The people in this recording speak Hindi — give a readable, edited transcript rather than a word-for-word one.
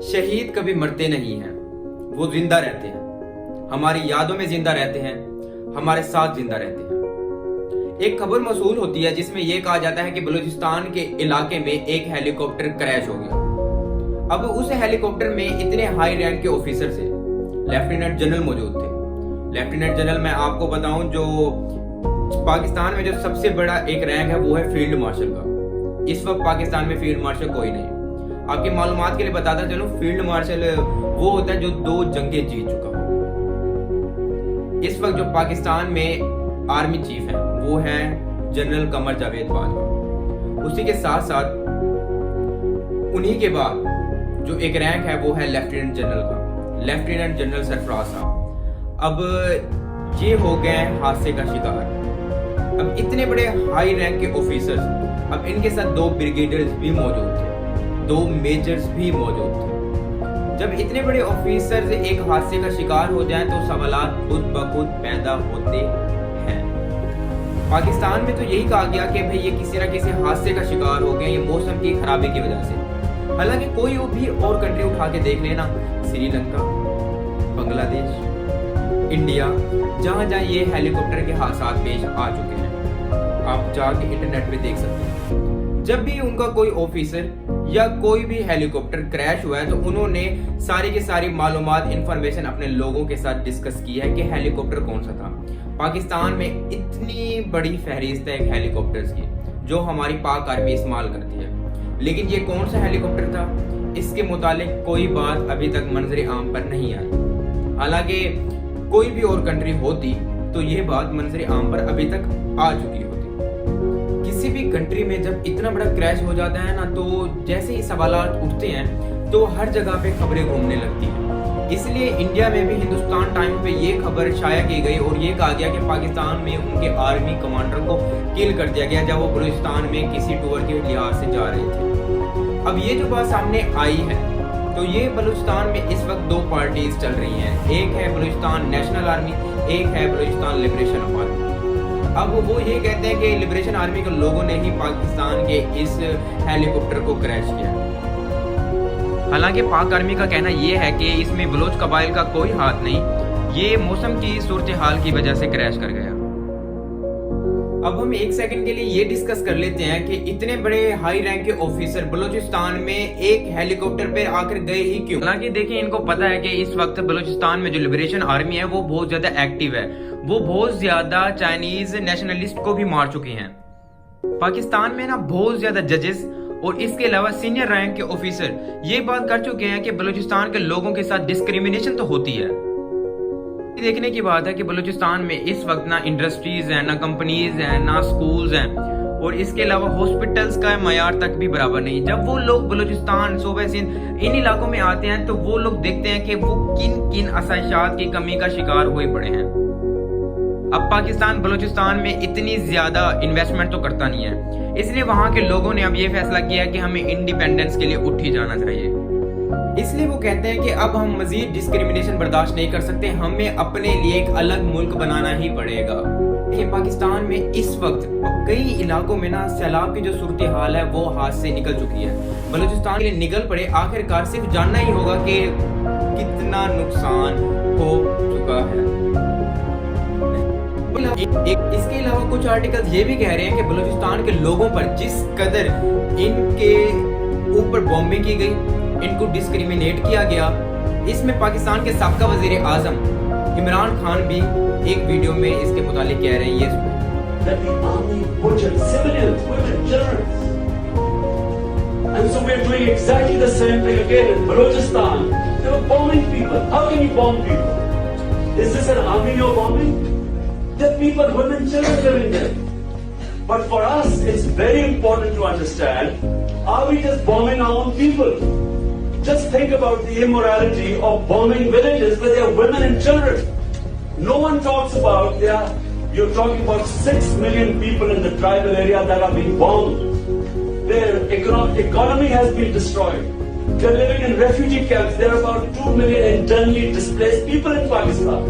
शहीद कभी मरते नहीं हैं, वो जिंदा रहते हैं, हमारी यादों में जिंदा रहते हैं, हमारे साथ जिंदा रहते हैं। एक खबर मौसूल होती है जिसमें यह कहा जाता है कि बलूचिस्तान के इलाके में एक हेलीकॉप्टर क्रैश हो गया। अब उस हेलीकॉप्टर में इतने हाई रैंक के ऑफिसर थे, लेफ्टिनेंट जनरल मौजूद थे। लेफ्टिनेंट जनरल मैं आपको बताऊं, जो पाकिस्तान में जो सबसे बड़ा एक रैंक है वो है फील्ड मार्शल का। इस वक्त पाकिस्तान में फील्ड मार्शल कोई नहीं। आपकी मालूमात के लिए बताता चलूं, फील्ड मार्शल वो होता है जो 2 जंगें जीत चुका हो। इस वक्त जो पाकिस्तान में आर्मी चीफ है वो है जनरल कमर जावेद बाजवा। उसी के साथ साथ उन्हीं के बाद जो एक रैंक है वो है लेफ्टिनेंट जनरल का, लेफ्टिनेंट जनरल सरफराज साहब। अब ये हो गए हादसे का शिकार। अब इतने बड़े हाई रैंक के ऑफिसर्स, अब इनके साथ 2 ब्रिगेडियर्स भी मौजूद थे, 2 मेजर्स भी मौजूद थे। जब इतने बड़े ऑफिसर्स एक हादसे का शिकार हो जाएं तो सवालात खुद ब खुद पैदा होते हैं। पाकिस्तान में तो यही कहा गया कि भाई ये किसी न किसी हादसे का शिकार हो गए, ये मौसम की खराबी की वजह से। हालांकि कोई भी और कंट्री उठा के देख लेना, श्रीलंका, बांग्लादेश, इंडिया, जहां जहां ये हेलीकॉप्टर के हादसा पेश आ चुके हैं, आप जाके इंटरनेट पे देख सकते हैं। जब भी उनका कोई ऑफिसर या कोई भी हेलीकॉप्टर क्रैश हुआ है तो उन्होंने सारी की सारी मालूमात, इंफॉर्मेशन अपने लोगों के साथ डिस्कस की है कि हेलीकॉप्टर कौन सा था। पाकिस्तान में इतनी बड़ी फहरिस्त है हेलीकॉप्टर्स की जो हमारी पाक आर्मी इस्तेमाल करती है, लेकिन ये कौन सा हेलीकॉप्टर था इसके मुतालिक कोई बात अभी तक मंजरे आम पर नहीं आई। हालांकि कोई भी और कंट्री होती तो ये बात मंजरे आम पर अभी तक आ चुकी होती। किसी भी कंट्री में जब इतना बड़ा क्रैश हो जाता है ना, तो जैसे ही सवालात उठते हैं तो हर जगह पे खबरें घूमने लगती हैं। इसलिए इंडिया में भी हिंदुस्तान टाइम पे ये खबर शाया की गई और ये कहा गया कि पाकिस्तान में उनके आर्मी कमांडर को किल कर दिया गया जब वो बलूचिस्तान में किसी टूर के लिहाज से जा रहे थे। अब ये जो बात सामने आई है तो ये बलूचिस्तान में इस वक्त 2 पार्टीज चल रही हैं। एक है बलूचिस्तान नेशनल आर्मी, एक है बलूचिस्तान लिबरेशन आर्मी। अब वो ये कहते हैं कि लिबरेशन आर्मी के लोगों ने ही पाकिस्तान के इस हेलीकॉप्टर को क्रैश किया। हालांकि पाक आर्मी का कहना यह है कि इसमें बलोच कबाइल का कोई हाथ नहीं, ये मौसम की सूरत हाल की वजह से क्रैश कर गया। अब हम 1 सेकंड के लिए ये डिस्कस कर लेते हैं कि इतने बड़े हाई रैंक के ऑफिसर बलूचिस्तान में एक हेलीकॉप्टर पे आकर गए ही क्यों। हालांकि देखिए, इनको पता है कि इस वक्त बलूचिस्तान में जो लिबरेशन आर्मी है वो बहुत ज्यादा एक्टिव है, वो बहुत ज्यादा चाइनीज नेशनलिस्ट को भी मार चुके हैं। पाकिस्तान में ना बहुत ज्यादा जजेस और इसके अलावा सीनियर रैंक के ऑफिसर ये बात कर चुके हैं कि बलूचिस्तान के लोगों के साथ डिस्क्रिमिनेशन तो होती है। देखने की बात है कि बलूचिस्तान में इस वक्त ना इंडस्ट्रीज हैं, ना कंपनीज हैं, ना स्कूल्स हैं, और इसके अलावा हॉस्पिटल्स का मयार तक भी बराबर नहीं। जब वो लोग बलूचिस्तान, सूबे सिंध, इन इलाकों में आते हैं तो वो लोग देखते हैं कि वो किन किन आसाइशात की कमी का शिकार हुए पड़े हैं। अब पाकिस्तान बलूचिस्तान में इतनी ज्यादा इन्वेस्टमेंट तो करता नहीं है, इसलिए वहां के लोगों ने अब ये फैसला किया कि हमें इंडिपेंडेंस के लिए उठ ही जाना चाहिए। इसलिए वो कहते हैं कि अब हम मजीद डिस्क्रिमिनेशन बर्दाश्त नहीं कर सकते, हमें अपने लिए एक अलग मुल्क बनाना ही पड़ेगा। पाकिस्तान में इस वक्त कई इलाकों में ना सैलाब की जो सूरत हाल है वो हाथ से निकल चुकी है। बलूचिस्तान के लिए निकल पड़े, आखिरकार सिर्फ जानना ही होगा कि कितना नुकसान हो चुका है। इसके अलावा कुछ आर्टिकल्स ये भी कह रहे हैं कि बलूचिस्तान के लोगों पर जिस कदर इनके ऊपर बॉम्बिंग की गई, इनको डिस्क्रिमिनेट किया गया, इसमें पाकिस्तान के साबका वजीर आजम इमरान खान भी एक वीडियो में इसके मुतालिक कह रहे हैं। ये The people, women, children living there. But for us, it's very important to understand, are we just bombing our own people? Just think about the immorality of bombing villages where there are women and children. No one talks about, you're talking about 6 million people in the tribal area that are being bombed. Their economy has been destroyed. They're living in refugee camps. There are about 2 million internally displaced people in Pakistan.